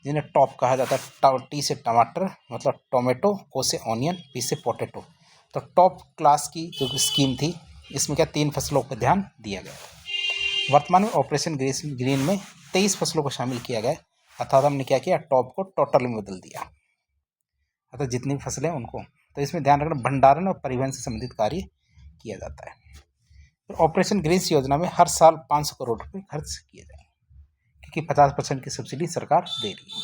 जिन्हें टॉप कहा जाता है, टी से टमाटर मतलब टोमेटो, ओ से ऑनियन, पी से पोटैटो, तो टॉप क्लास की जो स्कीम थी इसमें क्या 3 फसलों पर ध्यान दिया गया। वर्तमान में ऑपरेशन ग्रीन में 23 फसलों को शामिल किया गया। अर्थात हमने क्या किया, टॉप को टोटल में बदल दिया, अर्थात जितनी भी फसलें उनको। तो इसमें ध्यान रखना, भंडारण और परिवहन से संबंधित कार्य किया जाता है। तो ऑपरेशन ग्रीन्स योजना में हर साल 500 करोड़ रुपए खर्च किए जाएंगे, क्योंकि 50% की सब्सिडी सरकार दे रही है।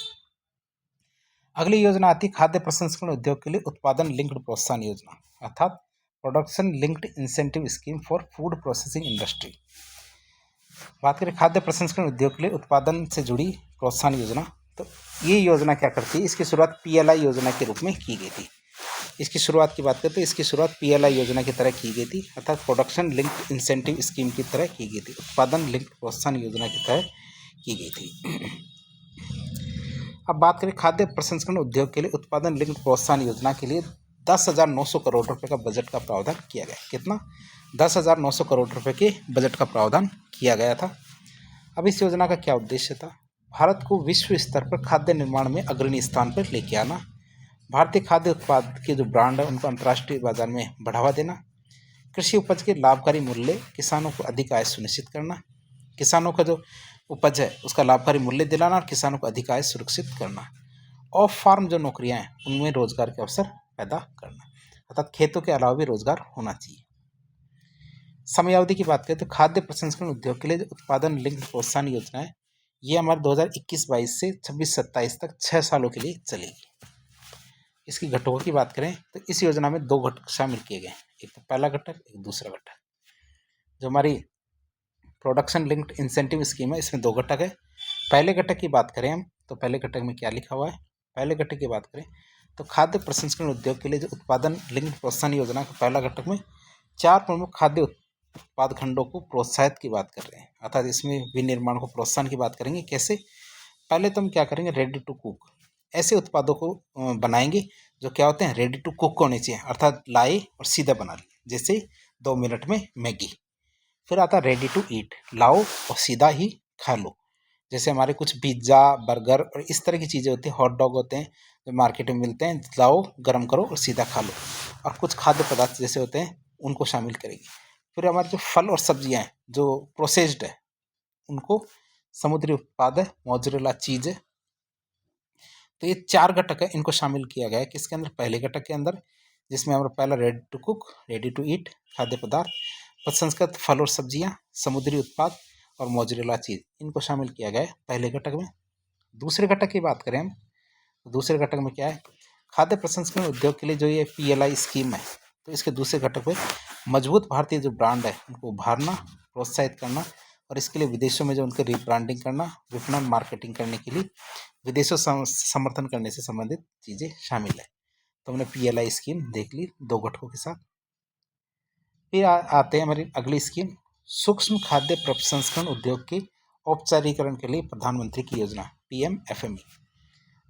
अगली योजना आती है खाद्य प्रसंस्करण उद्योग के लिए उत्पादन लिंक्ड प्रोत्साहन योजना, अर्थात production linked incentive scheme for food processing industry. बात करें खाद्य प्रसंस्करण उद्योग के लिए उत्पादन से जुड़ी प्रोत्साहन योजना, तो ये योजना क्या करती है, इसकी शुरुआत PLI योजना के रूप में की गई थी। इसकी शुरुआत की बात करें तो इसकी शुरुआत PLI योजना की तरह की गई थी, अर्थात प्रोडक्शन लिंक्ड इंसेंटिव स्कीम की तरह की गई थी, उत्पादन लिंक्ड प्रोत्साहन योजना की तरह की गई थी। अब बात करें खाद्य प्रसंस्करण उद्योग के लिए उत्पादन लिंक्ड प्रोत्साहन योजना के लिए 10,900 करोड़ रुपए का बजट का प्रावधान किया गया। कितना, 10,900 करोड़ रुपए के बजट का प्रावधान किया गया था। अब इस योजना का क्या उद्देश्य था, भारत को विश्व स्तर पर खाद्य निर्माण में अग्रणी स्थान पर लेके आना, भारतीय खाद्य उत्पाद के जो ब्रांड है उनको अंतर्राष्ट्रीय बाजार में बढ़ावा देना, कृषि उपज के लाभकारी मूल्य, किसानों को अधिक आय सुनिश्चित करना, किसानों का जो उपज है उसका लाभकारी मूल्य दिलाना और किसानों को अधिक आय सुरक्षित करना, ऑफ फार्म जो नौकरियां हैं उनमें रोजगार के अवसर पैदा करना, अर्थात खेतों के अलावा भी रोजगार होना चाहिए। समयावधि की बात करें तो खाद्य प्रसंस्करण उद्योग के लिए जो उत्पादन लिंक्ड प्रोत्साहन योजना है ये हमारे 2021-22 से 26-27 तक 6 सालों के लिए चलेगी। इसकी घटकों की बात करें तो इस योजना में 2 घटक शामिल किए गए, एक तो पहला घटक, एक दूसरा घटक। जो हमारी प्रोडक्शन लिंक्ड इंसेंटिव स्कीम है इसमें 2 घटक है। पहले घटक की बात करें हम तो पहले घटक में क्या लिखा हुआ है, पहले घटक की बात करें तो खाद्य प्रसंस्करण उद्योग के लिए जो उत्पादन लिंक्ड प्रोत्साहन योजना का पहला घटक में 4 प्रमुख खाद्य उत्पाद खंडों को प्रोत्साहित की बात कर रहे हैं, अर्थात इसमें विनिर्माण को प्रोत्साहन की बात करेंगे। कैसे, पहले तो हम क्या करेंगे, रेडी टू कुक ऐसे उत्पादों को बनाएंगे जो क्या होते हैं, रेडी टू कुक होने चाहिए, अर्थात लाए और सीधा बना लिए, जैसे 2 मिनट में मैगी। फिर आता है रेडी टू ईट, लाओ और सीधा ही खा लो, जैसे हमारे कुछ पिज्ज़ा, बर्गर और इस तरह की चीज़ें होती हैं, हॉट डॉग होते हैं जो मार्केट में मिलते हैं, लाओ गर्म करो और सीधा खा लो। और कुछ खाद्य पदार्थ जैसे होते हैं उनको शामिल करेगी। फिर हमारे जो फल और सब्जियां हैं जो प्रोसेस्ड है उनको, समुद्री उत्पाद है, मोज़रेला चीज़ है। तो ये 4 घटक है, इनको शामिल किया गया है किसके अंदर, पहले घटक के अंदर, जिसमें हमारा पहला ready to cook, ready to eat खाद्य पदार्थ, प्रसंस्कृत फल और सब्जियां, समुद्री उत्पाद और मोज़रेला चीज़, इनको शामिल किया गया है पहले घटक में। दूसरे घटक की बात करें हम तो दूसरे घटक में क्या है, खाद्य प्रसंस्करण उद्योग के लिए जो ये PLI स्कीम है, तो इसके दूसरे घटक में मजबूत भारतीय जो ब्रांड है उनको उभारना, प्रोत्साहित करना, और इसके लिए विदेशों में जो उनके रिब्रांडिंग करना, विपणन, मार्केटिंग करने के लिए विदेशों समर्थन करने से संबंधित चीज़ें शामिल है। तो हमने PLI स्कीम देख ली 2 घटकों के साथ। फिर आते हैं हमारी अगली स्कीम, सूक्ष्म खाद्य प्रसंस्करण उद्योग के औपचारिकरण के लिए प्रधानमंत्री की योजना PMFME,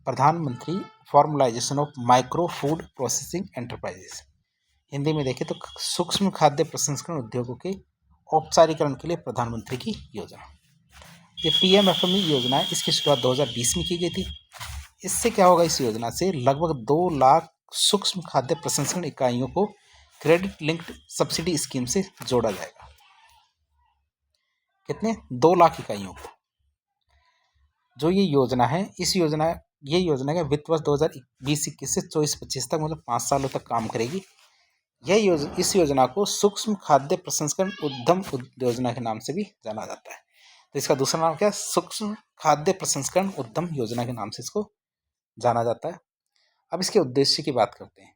प्रधानमंत्री formalization of micro food processing enterprises. Hindi में देखें तो सूक्ष्म खाद्य प्रसंस्करण उद्योगों के औपचारिकरण के लिए प्रधानमंत्री की योजना। ये PMFME योजना है, इसकी शुरुआत 2020 में की गई थी। इससे क्या होगा, इस योजना से लगभग 2 लाख सूक्ष्म खाद्य प्रसंस्करण इकाइयों को क्रेडिट लिंक्ड सब्सिडी स्कीम से जोड़ा जाएगा। कितने? 2 लाख इकाइयों को। जो ये योजना है, ये योजना का वित्त वर्ष 2020-21 से 24-25 तक, मतलब 5 सालों तक काम करेगी। इस योजना को सूक्ष्म खाद्य प्रसंस्करण उद्यम योजना के नाम से भी जाना जाता है। तो इसका दूसरा नाम क्या है? सूक्ष्म खाद्य प्रसंस्करण उद्यम योजना के नाम से इसको जाना जाता है। अब इसके उद्देश्य की बात करते हैं।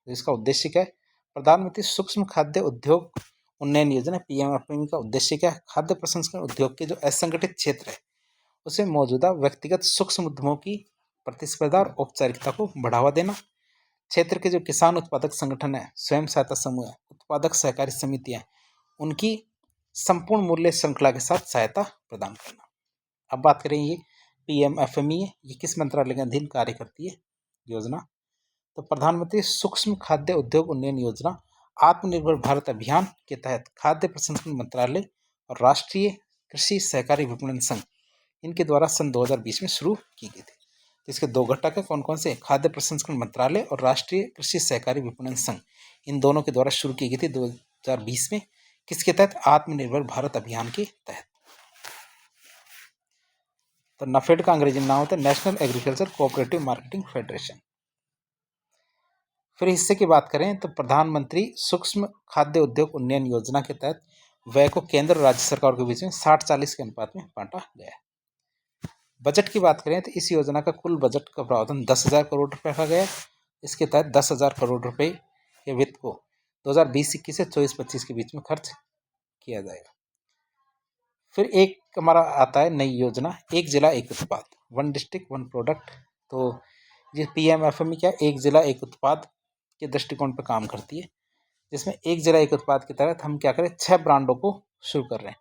तो इसका उद्देश्य क्या है? प्रधानमंत्री सूक्ष्म खाद्य उद्योग उन्नयन योजना PMFME का उद्देश्य क्या है? खाद्य प्रसंस्करण उद्योग के जो असंगठित क्षेत्र है उसे मौजूदा व्यक्तिगत सूक्ष्म उद्यमों की प्रतिस्पर्धा और औपचारिकता को बढ़ावा देना, क्षेत्र के जो किसान उत्पादक संगठन है, स्वयं सहायता समूह है, उत्पादक सहकारी समितियां, उनकी संपूर्ण मूल्य श्रृंखला के साथ सहायता प्रदान करना। अब बात करें, ये PMFME है, ये किस मंत्रालय के अधीन कार्य करती है योजना? तो प्रधानमंत्री सूक्ष्म खाद्य उद्योग उन्नयन योजना आत्मनिर्भर भारत अभियान के तहत खाद्य प्रसंस्करण मंत्रालय और राष्ट्रीय कृषि सहकारी विपणन संघ, इनके द्वारा सन 2020 में शुरू की गई थी। तो इसके 2 घटक है, कौन कौन से? खाद्य प्रसंस्करण मंत्रालय और राष्ट्रीय कृषि सहकारी विपणन संघ, इन दोनों के द्वारा शुरू की गई थी 2020 में। किसके तहत? आत्मनिर्भर भारत अभियान के तहत। तो नफेड का अंग्रेजी नाम होता है national agriculture cooperative marketing federation. फिर हिस्से की बात करें तो प्रधानमंत्री सूक्ष्म खाद्य उद्योग उन्नयन योजना के तहत व्यय को केंद्र और राज्य सरकार के बीच में 60-40 के अनुपात में बांटा गया है। बजट की बात करें तो इस योजना का कुल बजट का प्रावधान 10,000 करोड़ रुपए रखा गया है। इसके तहत 10,000 करोड़ रुपए के वित्त को 2020-21 से 24-25 के बीच में खर्च किया जाएगा। फिर एक हमारा आता है नई योजना, एक जिला एक उत्पाद, 1 डिस्ट्रिक्ट 1 प्रोडक्ट। तो ये PMFME क्या, एक जिला एक उत्पाद के दृष्टिकोण पर काम करती है, जिसमें एक जिला एक उत्पाद के तहत हम क्या करें, 6 ब्रांडों को शुरू कर रहे हैं।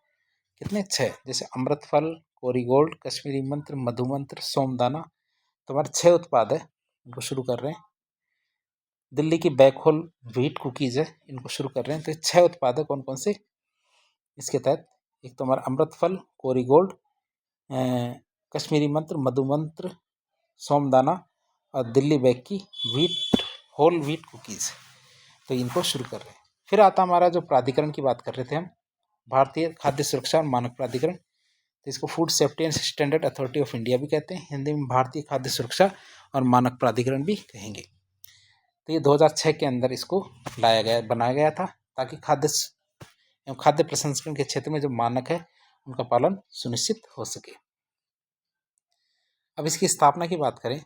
कितने? 6। जैसे अमृतफल, कोरीगोल्ड, कश्मीरी मंत्र, मधुमंत्र, सोमदाना, तो हमारे 6 उत्पाद है, इनको शुरू कर रहे हैं। दिल्ली की बैकहोल व्हीट कुकीज़ है, इनको शुरू कर रहे हैं। तो 6 उत्पाद है, कौन कौन से इसके तहत? एक तो हमारा अमृतफल, कोरीगोल्ड, कश्मीरी मंत्र, मधुमंत्र, सोमदाना और दिल्ली बैक की होल व्हीट कुकीज़, तो इनको शुरू कर रहे हैं। फिर आता हमारा जो प्राधिकरण की बात कर रहे थे हम, भारतीय खाद्य सुरक्षा और मानक प्राधिकरण, तो इसको food safety and standard authority of India भी कहते हैं, हिंदी में भारतीय खाद्य सुरक्षा और मानक प्राधिकरण भी कहेंगे। तो ये 2006 के अंदर इसको बनाया गया था, ताकि खाद्य प्रसंस्करण के क्षेत्र में जो मानक है उनका पालन सुनिश्चित हो सके। अब इसकी स्थापना की बात करें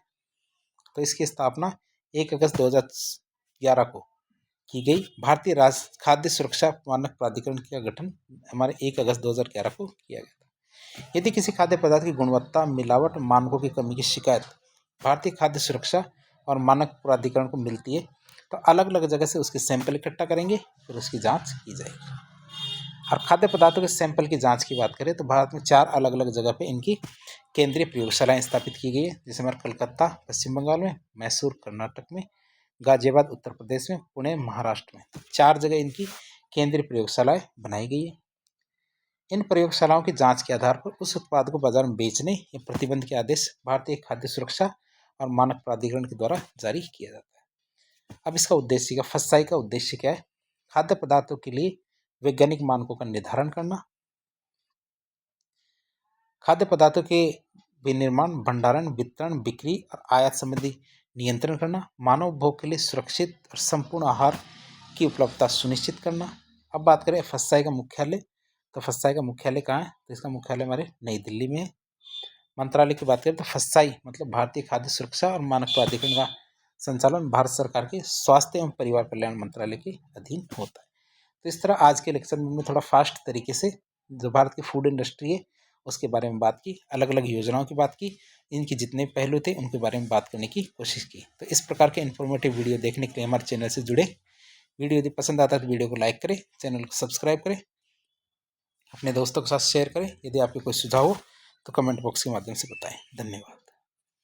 तो इसकी स्थापना 1 अगस्त 2011 को की गई। भारतीय खाद्य सुरक्षा मानक प्राधिकरण का गठन हमारे 1 अगस्त 2011 को किया गया था। यदि किसी खाद्य पदार्थ की गुणवत्ता, मिलावट, मानकों की कमी की शिकायत भारतीय खाद्य सुरक्षा और मानक प्राधिकरण को मिलती है, तो अलग अलग जगह से उसके सैंपल इकट्ठा करेंगे, फिर उसकी जांच की जाएगी। और खाद्य पदार्थों के सैंपल की जांच की बात करें तो भारत में 4 अलग अलग जगह पे इनकी केंद्रीय प्रयोगशालाएं स्थापित की गई है, जैसे हमारे कलकत्ता पश्चिम बंगाल में, मैसूर कर्नाटक में, गाजियाबाद उत्तर प्रदेश में, पुणे महाराष्ट्र में। 4 जगह इनकी केंद्रीय प्रयोगशालाएं बनाई गई है। इन प्रयोगशालाओं की जांच के आधार पर उस उत्पाद को बाजार में बेचने या प्रतिबंध के आदेश भारतीय खाद्य सुरक्षा और मानक प्राधिकरण के द्वारा जारी किया जाता है। अब इसका उद्देश्य FSSAI का उद्देश्य क्या है? खाद्य पदार्थों के लिए वैज्ञानिक मानकों का निर्धारण करना, खाद्य पदार्थों के विनिर्माण, भंडारण, वितरण, बिक्री और आयात संबंधी नियंत्रण करना, मानव उपभोग के लिए सुरक्षित और संपूर्ण आहार की उपलब्धता सुनिश्चित करना। अब बात करें FSSAI का मुख्यालय, तो FSSAI का मुख्यालय कहाँ है? तो इसका मुख्यालय हमारे नई दिल्ली में है। मंत्रालय की बात करें तो FSSAI मतलब भारतीय खाद्य सुरक्षा और मानक प्राधिकरण का संचालन भारत सरकार के स्वास्थ्य एवं परिवार कल्याण मंत्रालय के अधीन होता है। तो इस तरह आज के लेक्चर में हमने थोड़ा फास्ट तरीके से जो भारत की फूड इंडस्ट्री है उसके बारे में बात की, अलग अलग योजनाओं की बात की, इनके जितने पहलू थे उनके बारे में बात करने की कोशिश की। तो इस प्रकार के इन्फॉर्मेटिव वीडियो देखने के लिए हमारे चैनल से जुड़े। वीडियो यदि पसंद आता है तो वीडियो को लाइक करें, चैनल को सब्सक्राइब करें, अपने दोस्तों के साथ शेयर करें। यदि आपके कोई सुझाव हो तो कमेंट बॉक्स के माध्यम से बताएं। धन्यवाद।